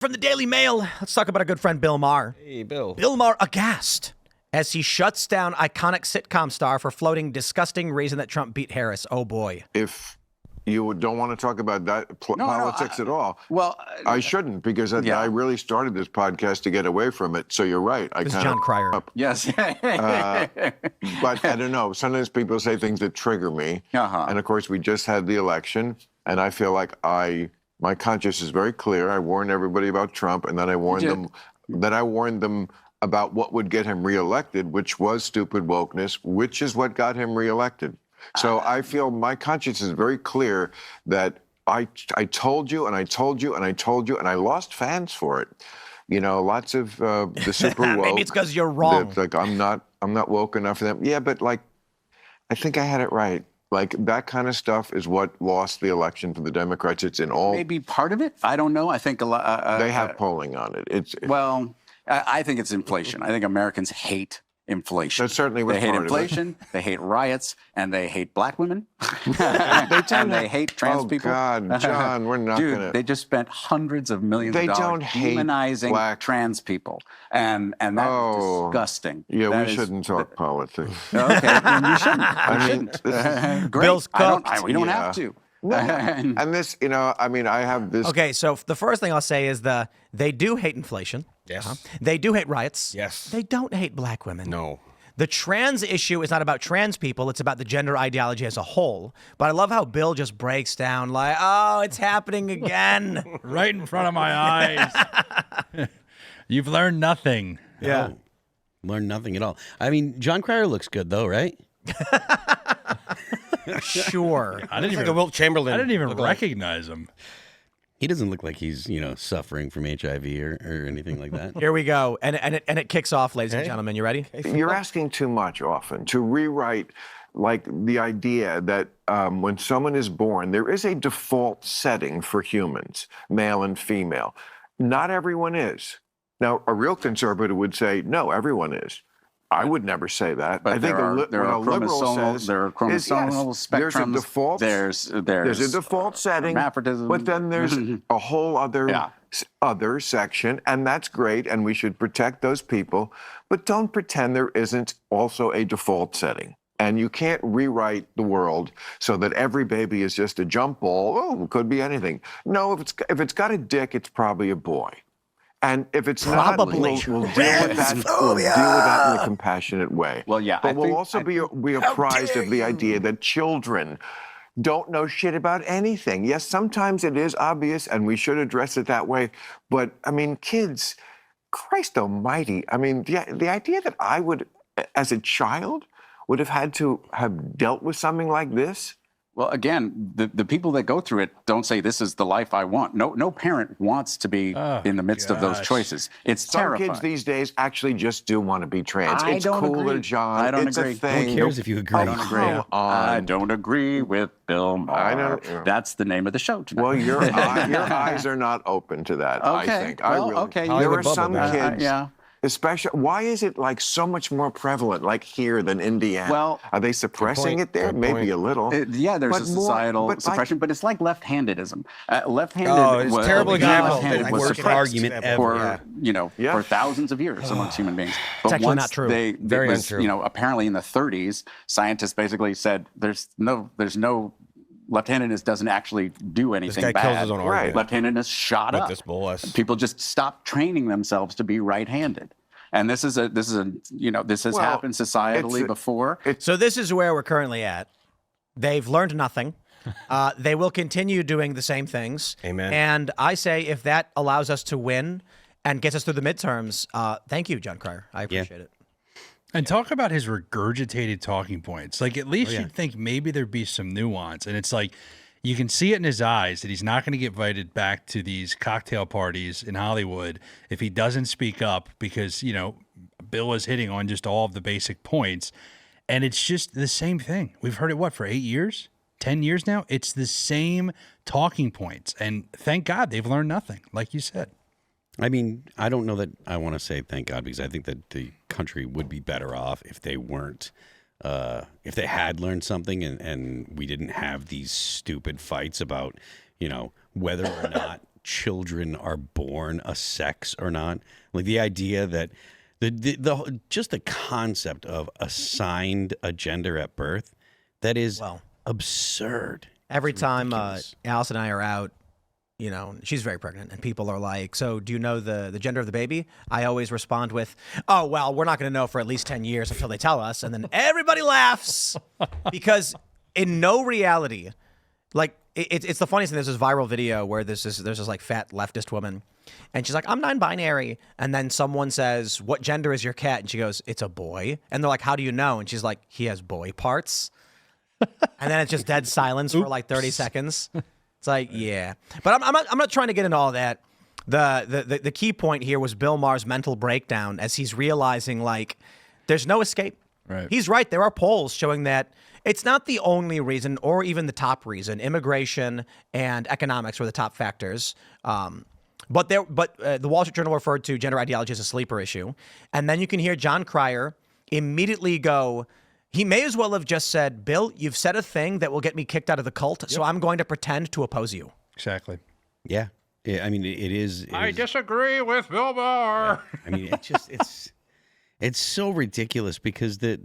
From the Daily Mail, let's talk about our good friend Bill Maher. Hey, Bill. Bill Maher aghast as he shuts down iconic sitcom star for floating disgusting reason that Trump beat Harris. Oh, boy. If you don't want to talk about that politics at all, well, I shouldn't, because I really started this podcast to get away from it. So you're right. This is John Cryer. Yes. But I don't know. Sometimes people say things that trigger me. And of course, we just had the election, and I feel like my conscience is very clear. I warned everybody about Trump, and then I warned them about what would get him reelected, which was stupid wokeness, which is what got him reelected. So I feel my conscience is very clear that I told you, and I told you, and I told you, and I lost fans for it. You know, lots of the super woke. Maybe it's because you're wrong. Like I'm not woke enough for them. Yeah, but like, I think I had it right. Like, that kind of stuff is what lost the election for the Democrats. It's in all. Maybe part of it. I don't know. I think a lot. They have polling on it. Well, I think it's inflation. I think Americans hate inflation. That certainly was They hate part inflation. They hate riots, and they hate black women. And they hate trans people. Oh God, John, we're not Dude, gonna. they just spent hundreds of millions of dollars don't hate demonizing trans people, and that's disgusting. Yeah, that we shouldn't talk politics. Okay, then you shouldn't. I mean, Great. Bill's cooked. We don't have to. No. And this, you know, I mean, I have this. Okay, so the first thing I'll say is they do hate inflation. Yes. They do hate riots. Yes. They don't hate black women. No. The trans issue is not about trans people. It's about the gender ideology as a whole. But I love how Bill just breaks down like, oh, it's happening again. Right in front of my eyes. You've learned nothing. Yeah. No. Learned nothing at all. I mean, John Cryer looks good, though, right? Sure. I didn't He's even, like a Wilt Chamberlain. I didn't even look like. recognize him. He doesn't look like he's, suffering from HIV or anything like that. Here we go. And it kicks off, ladies and gentlemen. You ready? You're asking too much often to rewrite, like, the idea that when someone is born, there is a default setting for humans, male and female. Not everyone is. Now, a real conservative would say, no, everyone is. I would never say that. But I think there are chromosomal spectrums. There's a default. There's a default setting. Hermaphroditism. But then there's a whole other section, and that's great, and we should protect those people. But don't pretend there isn't also a default setting. And you can't rewrite the world so that every baby is just a jump ball. Oh, it could be anything. No, if it's got a dick, it's probably a boy. And if it's Probably. not, we'll deal with that. We'll deal with that in a compassionate way. Well, yeah, but we'll also be apprised of the idea that children don't know shit about anything. Yes, sometimes it is obvious, and we should address it that way. But I mean, kids, Christ Almighty! I mean, the idea that I would, as a child, would have had to have dealt with something like this. Well, again, the people that go through it don't say this is the life I want. No parent wants to be in the midst of those choices. It's terrifying. Some kids these days actually just do want to be trans. I It's don't cooler, agree. John. I don't it's agree. a thing. Who cares if you agree? I don't agree. Come on. I don't agree with Bill Maher. I know. That's the name of the show tonight. Well, your eyes are not open to that, I think. Okay. There Hollywood are bubble, some man. kids, especially, why is it like so much more prevalent, like here than Indiana? Well, are they suppressing point, it there? good Maybe point. a little. there's But a societal more, but suppression, but it's like left-handedism. Left-handed Oh, it's was a terrible example. left-handed Like, was worst suppressed argument ever. for for thousands of years amongst human beings. But actually once not true. Very untrue. Apparently in the 30s, scientists basically said there's no left-handedness doesn't actually do anything guy bad. kills his own argument. Left-handedness shot With up. this BS. People just stopped training themselves to be right-handed. And this has happened societally before. So this is where we're currently at. They've learned nothing. They will continue doing the same things. Amen. And I say if that allows us to win and gets us through the midterms, thank you, John Cryer. I appreciate it. And talk about his regurgitated talking points. Like, at least you'd think maybe there'd be some nuance. And it's like, you can see it in his eyes that he's not going to get invited back to these cocktail parties in Hollywood if he doesn't speak up because, Bill is hitting on just all of the basic points. And it's just the same thing. We've heard it, for 8 years? 10 years now? It's the same talking points. And thank God they've learned nothing, like you said. I mean, I don't know that I want to say thank God, because I think that the country would be better off if they weren't, if they had learned something and we didn't have these stupid fights about, whether or not children are born a sex or not. Like the idea that just the concept of assigned a gender at birth, that is absurd. Every It's time ridiculous. Alice and I are out, she's very pregnant, and people are like, so do you know the gender of the baby? I always respond with, oh, well, we're not going to know for at least 10 years until they tell us. And then everybody laughs because in no reality, like, it's the funniest thing. There's this viral video where there's this like fat leftist woman, and she's like, I'm non-binary. And then someone says, what gender is your cat? And she goes, it's a boy. And they're like, how do you know? And she's like, he has boy parts. And then it's just dead silence for like 30 seconds. It's like, yeah. But I'm not trying to get into all that. The key point here was Bill Maher's mental breakdown as he's realizing, like, there's no escape. Right. He's right. There are polls showing that it's not the only reason or even the top reason. Immigration and economics were the top factors. But the Wall Street Journal referred to gender ideology as a sleeper issue. And then you can hear John Cryer immediately go, he may as well have just said, Bill, you've said a thing that will get me kicked out of the cult, so I'm going to pretend to oppose you. Exactly. Yeah. I mean, it is. I disagree with Bill Maher. Yeah. I mean, it's so ridiculous because the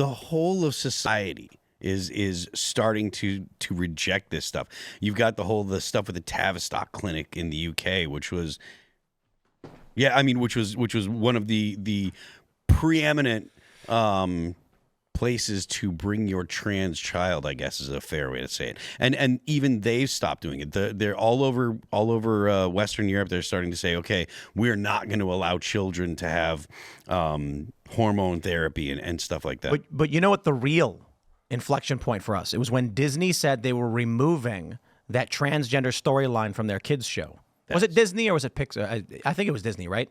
whole of society is starting to reject this stuff. You've got the stuff with the Tavistock Clinic in the UK, which was one of the preeminent places to bring your trans child, I guess is a fair way to say it. And even they've stopped doing it. They're all over Western Europe. They're starting to say, okay, we're not going to allow children to have hormone therapy and stuff like that. But you know what the real inflection point for us? It was when Disney said they were removing that transgender storyline from their kids show. Was it Disney or was it Pixar? I think it was Disney, right?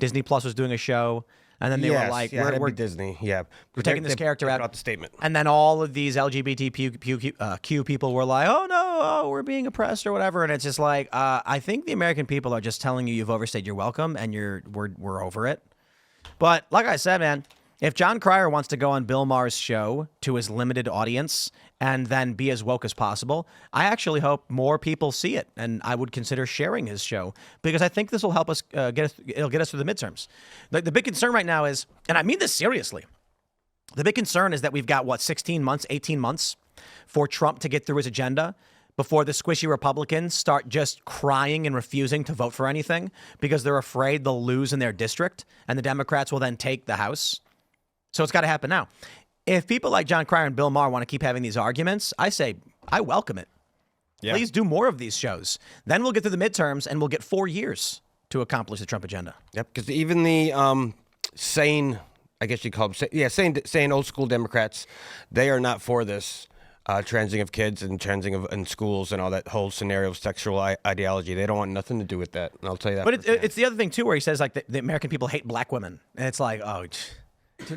Disney Plus was doing a show. And then they were like, we're Disney. Yeah, we're taking this character out. Brought the statement. And then all of these LGBTQ people were like, oh no, we're being oppressed or whatever. And it's just like, I think the American people are just telling you've overstayed your welcome and we're over it. But like I said, man, if John Cryer wants to go on Bill Maher's show to his limited audience and then be as woke as possible, I actually hope more people see it. And I would consider sharing his show because I think this will help us it'll get us through the midterms. The big concern right now is, and I mean this seriously, the big concern is that we've got, 16 months, 18 months for Trump to get through his agenda before the squishy Republicans start just crying and refusing to vote for anything because they're afraid they'll lose in their district and the Democrats will then take the House. So it's got to happen now. If people like John Cryer and Bill Maher want to keep having these arguments, I say I welcome it. Yeah. Please do more of these shows. Then we'll get through the midterms and we'll get 4 years to accomplish the Trump agenda. Yep, because even the sane, I guess you call them, sane old school Democrats, they are not for this transing of kids and transing in schools and all that whole scenario of sexual ideology. They don't want nothing to do with that. And I'll tell you that. But it's the other thing, too, where he says, like, the American people hate black women. And it's like, oh,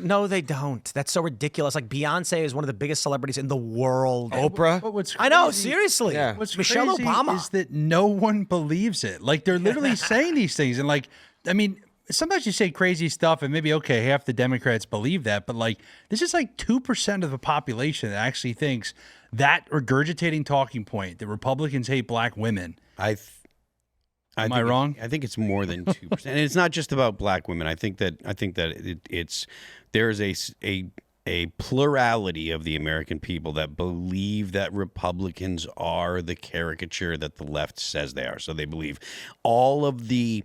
no, they don't. That's so ridiculous. Like, Beyonce is one of the biggest celebrities in the world. Oprah. But what's I know, crazy- seriously. Yeah. What's Michelle crazy Obama. is that no one believes it. Like, they're literally saying these things. And, like, I mean, sometimes you say crazy stuff and maybe, okay, half the Democrats believe that. But, like, this is like 2% of the population that actually thinks that regurgitating talking point that Republicans hate black women. Am I wrong? I think it's more than 2%, and it's not just about black women. I think that there's a plurality of the American people that believe that Republicans are the caricature that the left says they are. So they believe all of the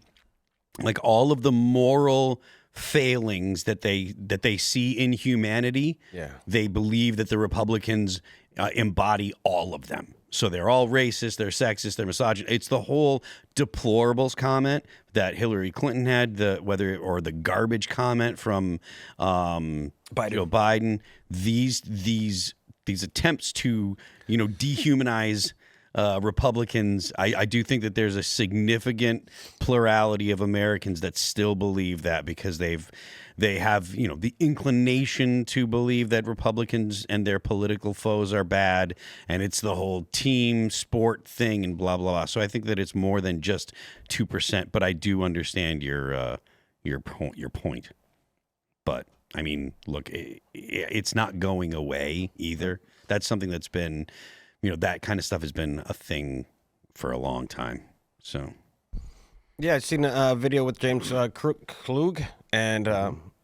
moral failings that they see in humanity. Yeah. They believe that the Republicans embody all of them. So they're all racist, they're sexist, they're misogynist. It's the whole deplorables comment that Hillary Clinton had, the garbage comment from Joe Biden. These attempts to dehumanize Republicans. I do think that there's a significant plurality of Americans that still believe that because they have the inclination to believe that Republicans and their political foes are bad, and it's the whole team sport thing and blah blah blah. So I think that it's more than just 2%, but I do understand your point. But I mean, look, it's not going away either. That's something that's been, that kind of stuff has been a thing for a long time. So, Yeah, I've seen a video with James Klug and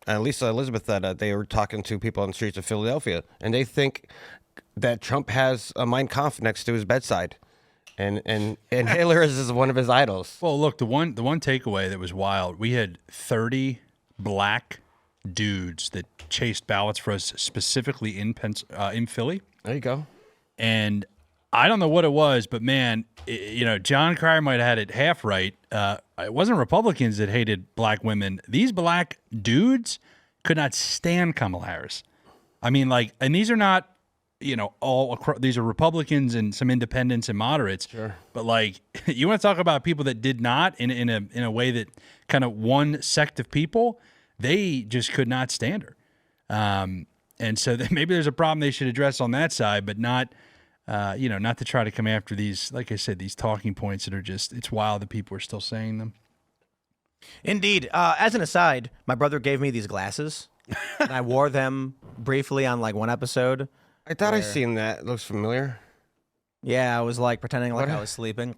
Lisa Elizabeth that they were talking to people on the streets of Philadelphia, and they think that Trump has a Mein Kampf next to his bedside, and Hitler is one of his idols. Well, look, the one takeaway that was wild, we had 30 black dudes that chased ballots for us specifically in Philly. There you go. And I don't know what it was, but man, John Cryer might have had it half right. It wasn't Republicans that hated black women. These black dudes could not stand Kamala Harris. I mean, and these are not, all across, these are Republicans and some independents and moderates. Sure. But you want to talk about people that did not in a way that kind of one sect of people, they just could not stand her. And so maybe there's a problem they should address on that side, but not, not to try to come after these, like I said, these talking points that are just, it's wild that people are still saying them. Indeed. As an aside, my brother gave me these glasses, and I wore them briefly on one episode. I thought I seen that. It looks familiar. Yeah, I was pretending I was sleeping.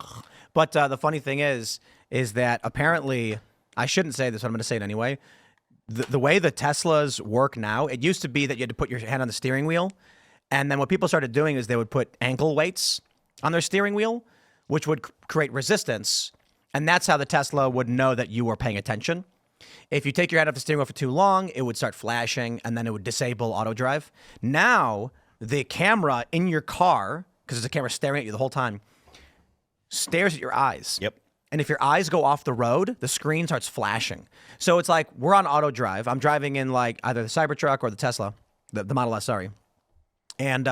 But the funny thing is that apparently, I shouldn't say this, but I'm going to say it anyway. The way the Teslas work now, it used to be that you had to put your hand on the steering wheel. And then what people started doing is they would put ankle weights on their steering wheel, which would create resistance. And that's how the Tesla would know that you were paying attention. If you take your hand off the steering wheel for too long, it would start flashing, and then it would disable auto drive. Now, the camera in your car, because there's a camera staring at you the whole time, stares at your eyes. Yep. And if your eyes go off the road, the screen starts flashing. So it's we're on auto drive. I'm driving in either the Cybertruck or the Tesla, the Model S, sorry. And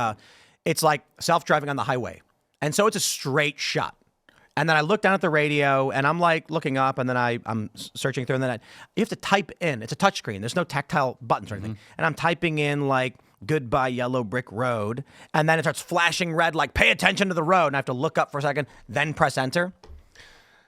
it's self-driving on the highway. And so it's a straight shot. And then I look down at the radio, and I'm looking up, and then I'm searching through, and then you have to type in. It's a touchscreen. There's no tactile buttons or anything. And I'm typing in goodbye yellow brick road, and then it starts flashing red, pay attention to the road. And I have to look up for a second, then press enter.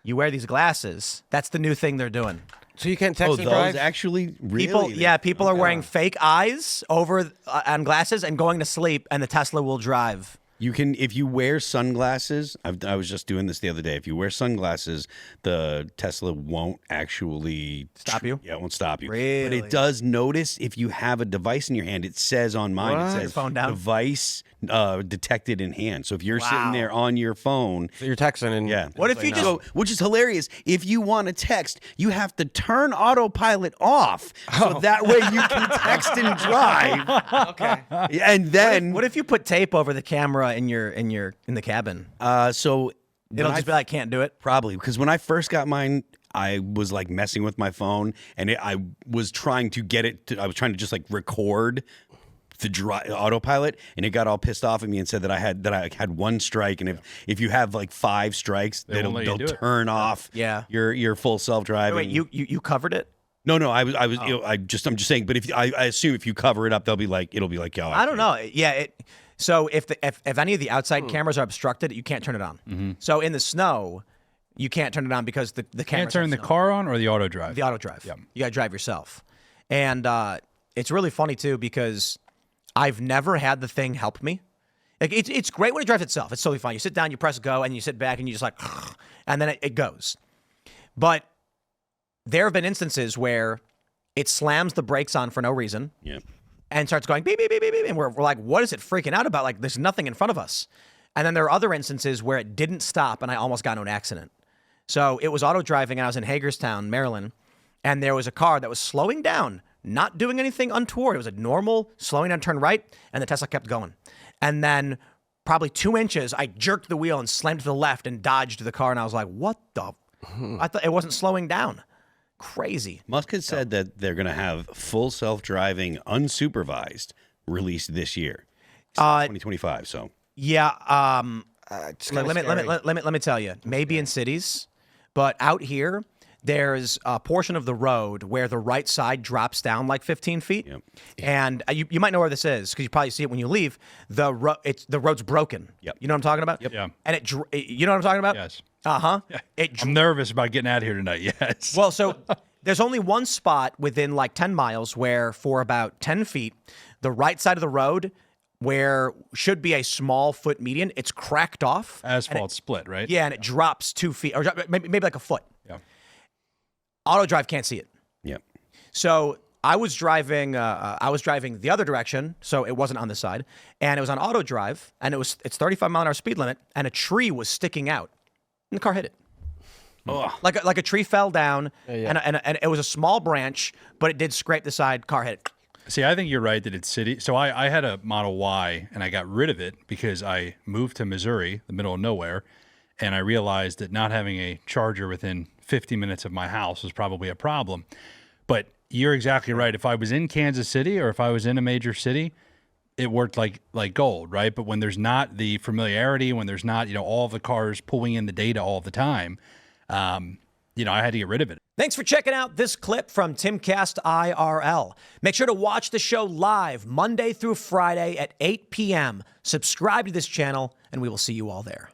You wear these glasses. That's the new thing they're doing. So you can't text and those drive? actually really? People are wearing fake eyes over on glasses and going to sleep, and the Tesla will drive. You can, if you wear sunglasses, I was just doing this the other day. If you wear sunglasses, the Tesla won't actually stop you. Yeah, it won't stop you. Really? But it does notice if you have a device in your hand. It says on mine, What? it says Your phone down? device detected in hand. So if you're sitting there on your phone, So you're texting and yeah. What if you just So, which is hilarious. If you want to text, you have to turn autopilot off, so that way you can text and drive. okay? And then What if you put tape over the camera in the cabin? so It'll just be can't do it. Probably because when I first got mine, I was messing with my phone, and I was trying to get it. I was trying to just record the autopilot, and it got all pissed off at me and said that I had one strike, and if you have 5 strikes, they'll turn off your full self driving. Wait, you covered it? No, I'm just saying. But if I assume if you cover it up, it'll be like I don't know. Yeah. So if any of the outside cameras are obstructed, you can't turn it on. Mm-hmm. So in the snow, you can't turn it on because the camera can't turn the car on or the auto drive. The auto drive. Yeah. You got to drive yourself. And it's really funny too because I've never had the thing help me. It's great when it drives itself. It's totally fine. You sit down, you press go, and you sit back, and you just and then it goes. But there have been instances where it slams the brakes on for no reason. Yeah. And starts going beep, beep, beep, beep, beep. And we're what is it freaking out about? There's nothing in front of us. And then there are other instances where it didn't stop and I almost got into an accident. So it was auto driving and I was in Hagerstown, Maryland. And there was a car that was slowing down, not doing anything untoward. It was a normal slowing down, turn right. And the Tesla kept going. And then probably 2 inches, I jerked the wheel and slammed to the left and dodged the car. And I was like, what the? I thought it wasn't slowing down. Crazy. Musk has said that they're going to have full self-driving, unsupervised, released this year, 2025. So yeah, let me tell you. Maybe in cities, but out here, there's a portion of the road where the right side drops down 15 feet, and you might know where this is because you probably see it when you leave. The road's broken. Yep. You know what I'm talking about? Yep. Yeah. And you know what I'm talking about? Yes. Uh-huh. I'm nervous about getting out of here tonight. Yes. Well, so there's only one spot within 10 miles where for about 10 feet, the right side of the road where should be a small foot median. It's cracked off. Asphalt split, right? Yeah, and it drops 2 feet, or maybe like a foot. Yeah. Auto drive can't see it. Yep. So I was driving the other direction, so it wasn't on this side, and it was on auto drive, and it's 35 mile an hour speed limit, and a tree was sticking out, and the car hit it. Ugh. Like a tree fell down, and it was a small branch, but it did scrape the side. Car hit it. See, I think you're right that it's city. So I had a Model Y, and I got rid of it because I moved to Missouri, the middle of nowhere, and I realized that not having a charger within 50 minutes of my house was probably a problem. But you're exactly right. If I was in Kansas City or if I was in a major city, it worked like gold, right? But when there's not the familiarity, when there's not, all the cars pulling in the data all the time, I had to get rid of it. Thanks for checking out this clip from Timcast IRL. Make sure to watch the show live Monday through Friday at 8 p.m. Subscribe to this channel, and we will see you all there.